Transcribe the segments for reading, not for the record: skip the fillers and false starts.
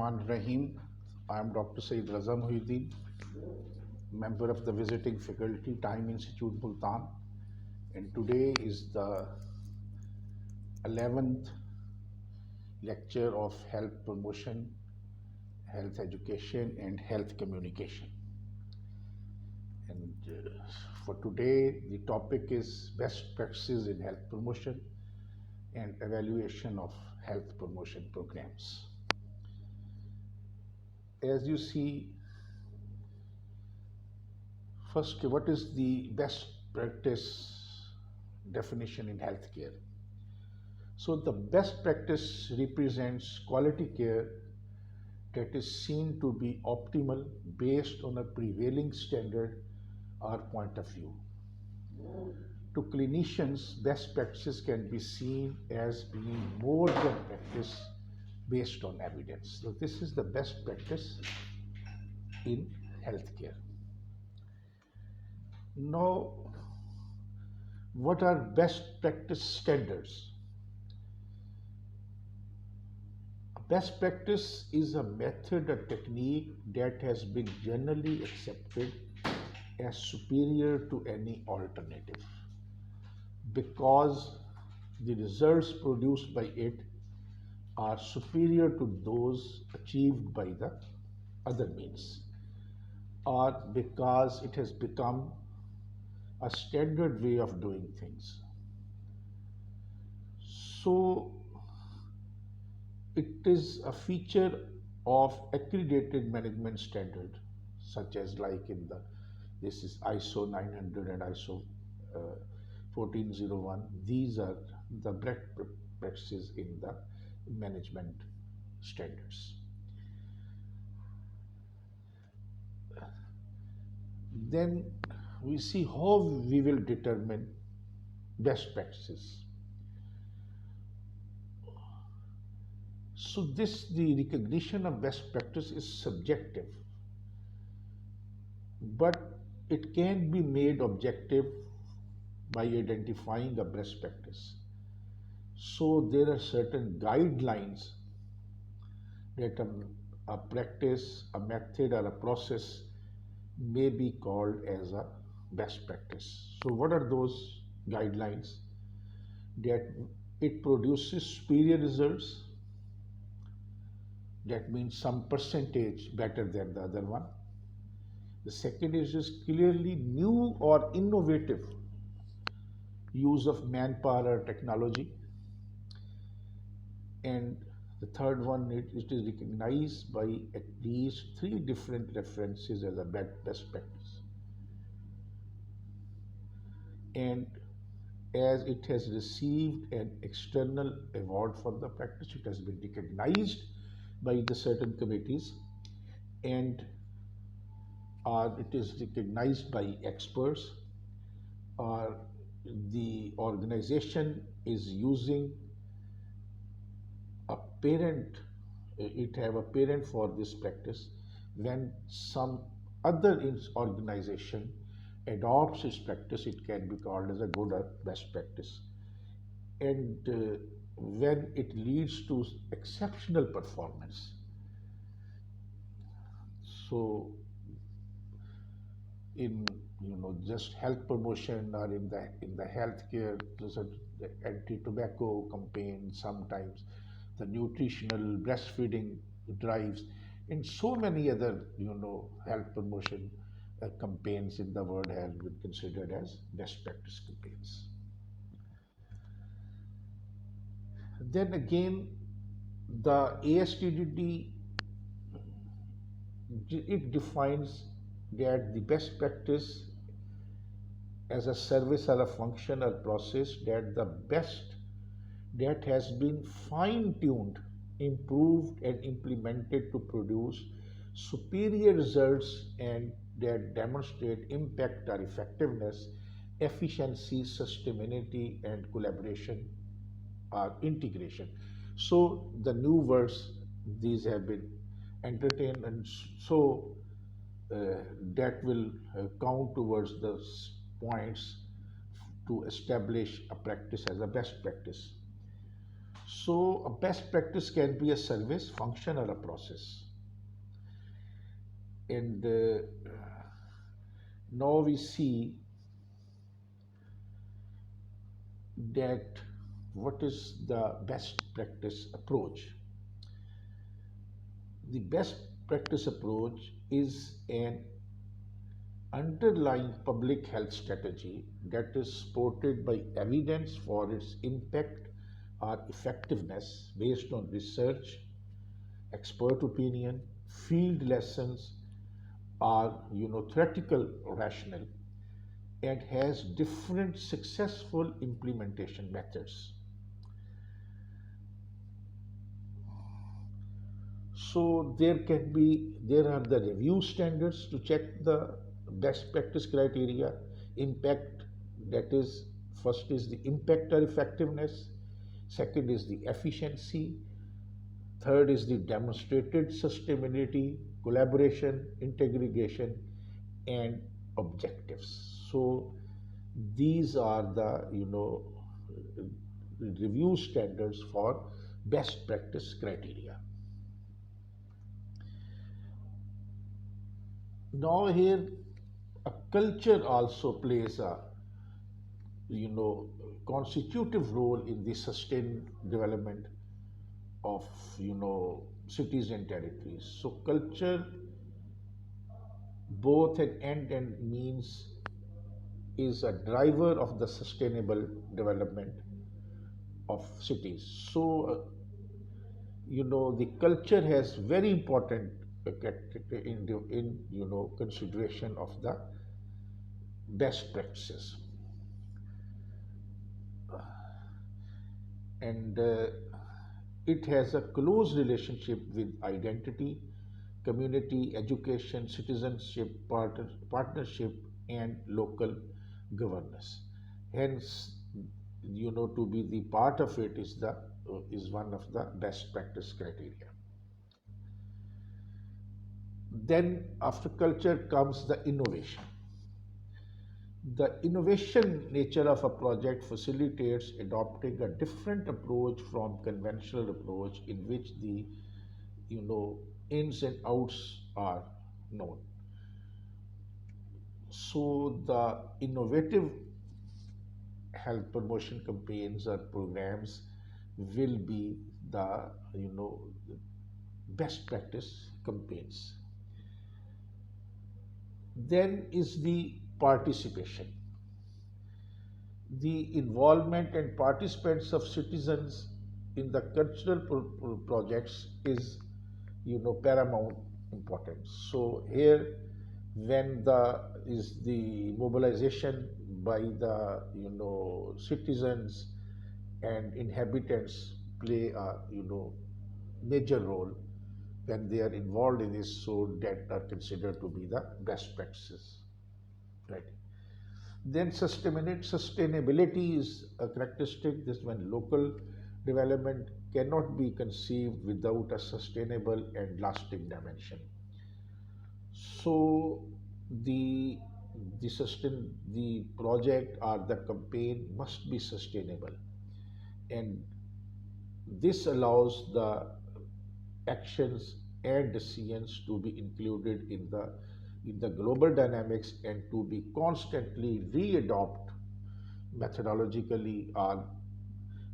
Rahim. I am Dr. Saeed Raza Muhyiddin, member of the visiting faculty, Time Institute, Multan. And today is the 11th lecture of health promotion, health education, and health communication. And for today, the topic is best practices in health promotion and evaluation of health promotion programs. As you see, first, what is the best practice definition in healthcare? So, the best practice represents quality care that is seen to be optimal based on a prevailing standard or point of view. To clinicians, best practices can be seen as being more than practice based on evidence. So, this is the best practice in healthcare. Now, what are best practice standards? Best practice is a method or technique that has been generally accepted as superior to any alternative because the results produced by it are superior to those achieved by the other means, or because it has become a standard way of doing things. So, it is a feature of accredited management standard, such as like in the this is ISO 900 and ISO 1401. These are the best practices in the management standards. Then we see how we will determine best practices. So the recognition of best practice is subjective, but it can be made objective by identifying a best practice. So there are certain guidelines that a practice, a method, or a process may be called as a best practice. So what are those guidelines? That it produces superior results. That means some percentage better than the other one. The second is just clearly new or innovative use of manpower or technology. And the third one, it is recognized by at least 3 different references as a best practice. And as it has received an external award for the practice, it has been recognized by the certain committees, and it is recognized by experts, or the organization is using a parent, it have a parent for this practice. When some other organization adopts this practice, it can be called as a good or best practice. And when it leads to exceptional performance, so in just health promotion or in the healthcare, the anti-tobacco campaign, sometimes the nutritional breastfeeding drives, and so many other health promotion campaigns in the world have been considered as best practice campaigns. Then again, the ASTDD, it defines that the best practice as a service or a function or process that has been fine-tuned, improved, and implemented to produce superior results and that demonstrate impact or effectiveness, efficiency, sustainability, and collaboration or integration. So the new words, these have been entertained, and so that will count towards the points to establish a practice as a best practice. So, a best practice can be a service, function, or a process. And now we see that what is the best practice approach. The best practice approach is an underlying public health strategy that is supported by evidence for its impact or effectiveness based on research, expert opinion, field lessons, or theoretical rationale, and has different successful implementation methods. So there are the review standards to check the best practice criteria. Impact, that is, first is the impact or effectiveness, second is the efficiency, third is the demonstrated sustainability, collaboration, integration, and objectives. So these are the review standards for best practice criteria. Now here a culture also plays a you know constitutive role in the sustained development of cities and territories. So culture, both an end and means, is a driver of the sustainable development of cities. So the culture has very important in consideration of the best practices. And it has a close relationship with identity, community, education, citizenship, partnership, and local governance. Hence, to be the part of it is one of the best practice criteria. Then, after culture comes the innovation. The innovation nature of a project facilitates adopting a different approach from conventional approach in which the you know ins and outs are known. So the innovative health promotion campaigns or programs will be the you know best practice campaigns. Then is the participation. The involvement and participants of citizens in the cultural projects is paramount importance. So here, when the is the mobilization by the citizens and inhabitants play a major role when they are involved in this, so that are considered to be the best practices, right? Then sustainability is a characteristic. This when local development cannot be conceived without a sustainable and lasting dimension. So the the project or the campaign must be sustainable, and this allows the actions and decisions to be included in the global dynamics and to be constantly re-adopt methodologically or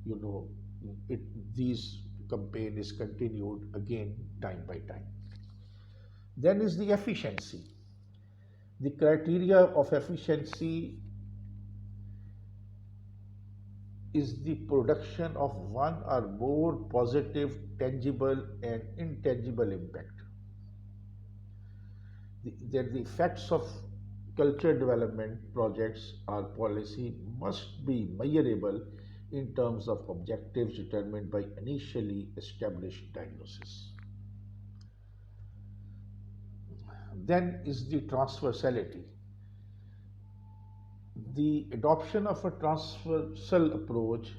you know it these campaign is continued again time by time. Then is the efficiency. The criteria of efficiency is the production of one or more positive, tangible, and intangible impact. That the effects of culture development projects or policy must be measurable in terms of objectives determined by initially established diagnosis. Then is the transversality. The adoption of a transversal approach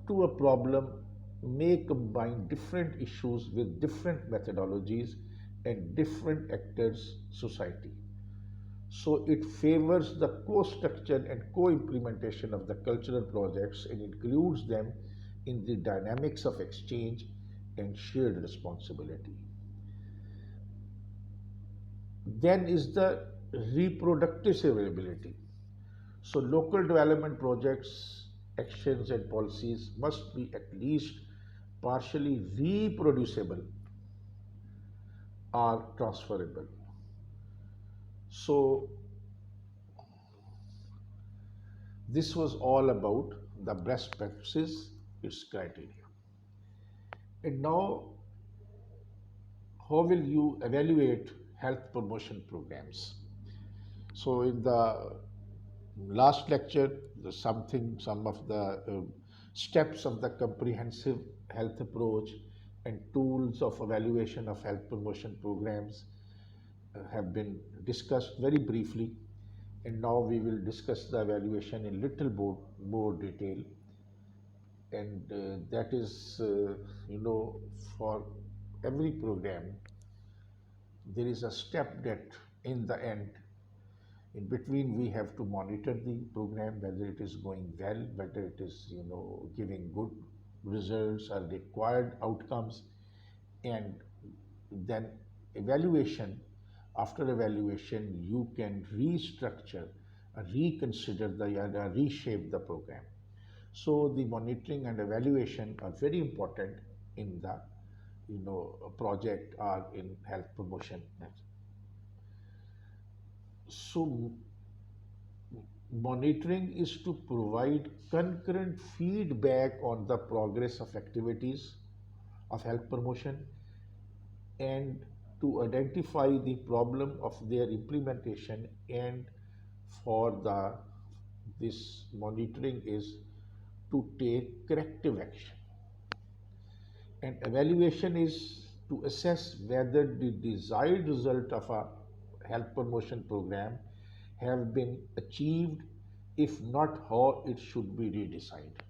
to a problem may combine different issues with different methodologies and different actors society. So it favors the co-structure and co-implementation of the cultural projects and includes them in the dynamics of exchange and shared responsibility. Then is the reproductive survivability. So local development projects, actions and policies must be at least partially reproducible or transferable. So this was all about the best practices, its criteria. And now, how will you evaluate health promotion programs? So, in the last lecture, some of the steps of the comprehensive health approach and tools of evaluation of health promotion programs have been discussed very briefly, and now we will discuss the evaluation in little more detail. And that is, you know, for every program, there is a step that in the end, in between, we have to monitor the program, whether it is going well, whether it is, giving good results or required outcomes, and then evaluation. After evaluation, you can restructure, reconsider reshape the program. So the monitoring and evaluation are very important in the project or in health promotion. So monitoring is to provide concurrent feedback on the progress of activities of health promotion and to identify the problem of their implementation, and for the this monitoring is to take corrective action, and evaluation is to assess whether the desired result of a health promotion program have been achieved. If not, how it should be redesigned.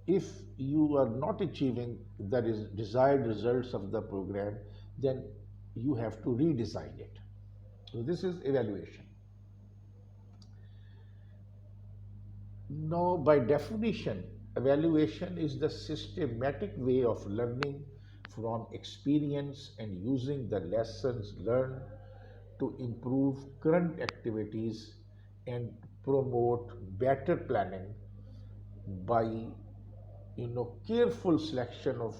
If you are not achieving the desired results of the program, then you have to redesign it. So this is evaluation. Now, by definition, evaluation is the systematic way of learning from experience and using the lessons learned to improve current activities and promote better planning by careful selection of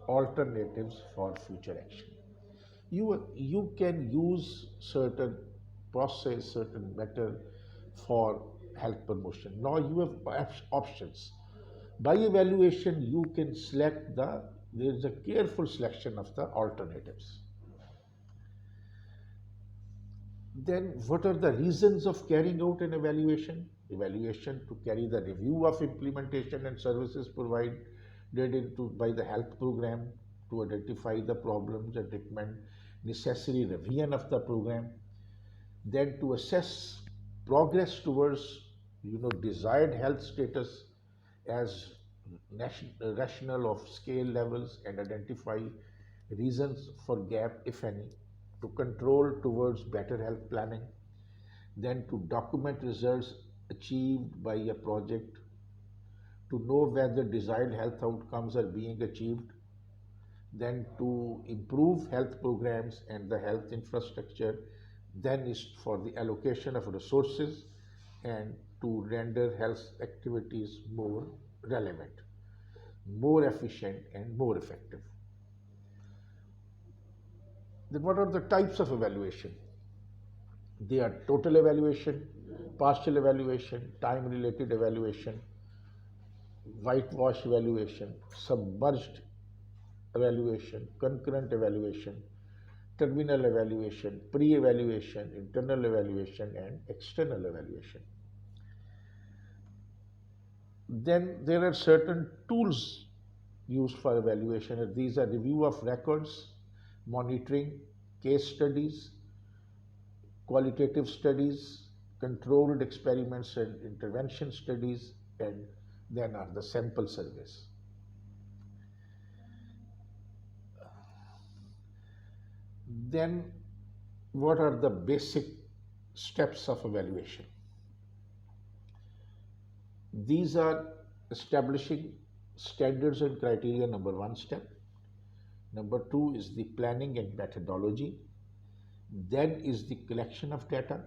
alternatives for future action. You can use certain process, certain method for health promotion. Now you have options. By evaluation, you can select there is a careful selection of the alternatives. Then what are the reasons of carrying out an evaluation? Evaluation to carry the review of implementation and services provided by the health program, to identify the problems and recommend necessary revision of the program, then to assess progress towards desired health status as rational of scale levels, and identify reasons for gap if any, to control towards better health planning, then to document results achieved by a project, to know whether desired health outcomes are being achieved, then to improve health programs and the health infrastructure, then is for the allocation of resources and to render health activities more relevant, more efficient, and more effective. Then, what are the types of evaluation? They are total evaluation, partial evaluation, time related evaluation, whitewash evaluation, submerged evaluation, concurrent evaluation, terminal evaluation, pre evaluation, internal evaluation, and external evaluation. Then there are certain tools used for evaluation. These are review of records, monitoring, case studies, qualitative studies, controlled experiments and intervention studies, and then are the sample surveys. Then, what are the basic steps of evaluation. These are establishing standards and criteria, number one step. Number two is the planning and methodology. Then is the collection of data,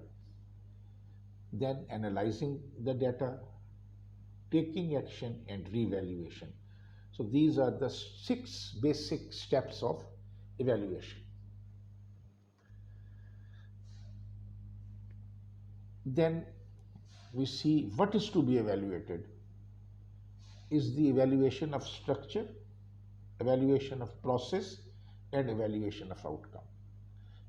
then analyzing the data, taking action, and reevaluation. So these are the six basic steps of evaluation. Then we see what is to be evaluated is the evaluation of structure, evaluation of process, and evaluation of outcome.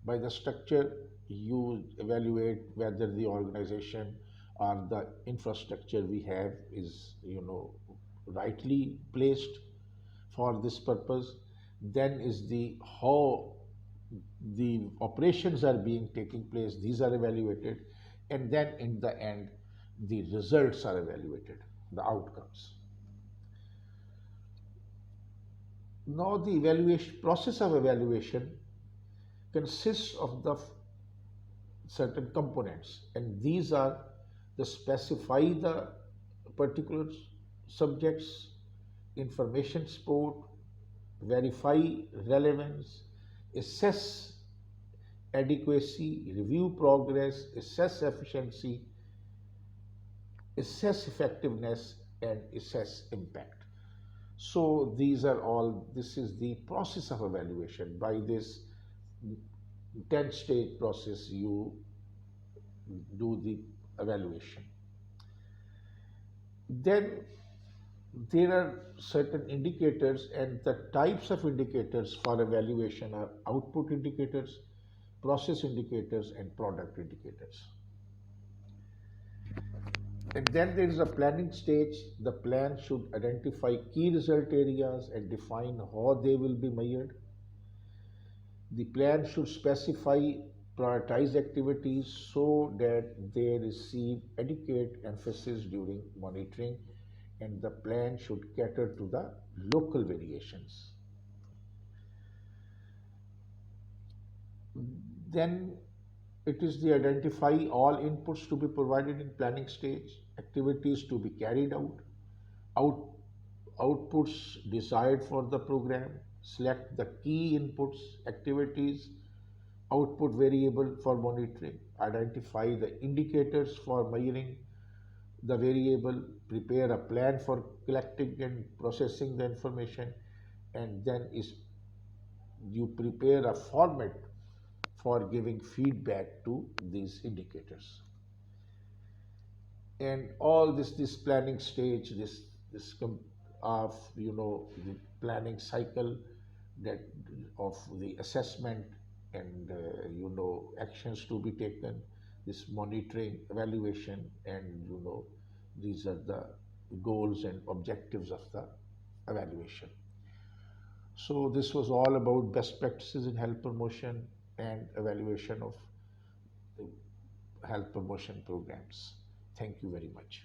By the structure, you evaluate whether the organization or the infrastructure we have is, rightly placed for this purpose. Then is the how the operations are being taking place, these are evaluated, and then in the end the results are evaluated, the outcomes. Now the evaluation process of evaluation consists of the certain components, and these are the specify the particular subjects, information support, verify relevance, assess adequacy, review progress, assess efficiency, assess effectiveness, and assess impact. So these are all, this is the process of evaluation. By this 10 stage process, you do the evaluation. Then there are certain indicators, and the types of indicators for evaluation are output indicators, process indicators, and product indicators. And then there is a planning stage. The plan should identify key result areas and define how they will be measured. The plan should specify prioritized activities so that they receive adequate emphasis during monitoring, and the plan should cater to the local variations. Then it is the identify all inputs to be provided in planning stage, activities to be carried out, outputs desired for the program, select the key inputs, activities, output variable for monitoring, identify the indicators for measuring the variable, prepare a plan for collecting and processing the information, and then is you prepare a format for giving feedback to these indicators. And all this planning stage, this of the planning cycle, that of the assessment, and actions to be taken, this monitoring, evaluation, and these are the goals and objectives of the evaluation. So this was all about best practices in health promotion and evaluation of health promotion programs. Thank you very much.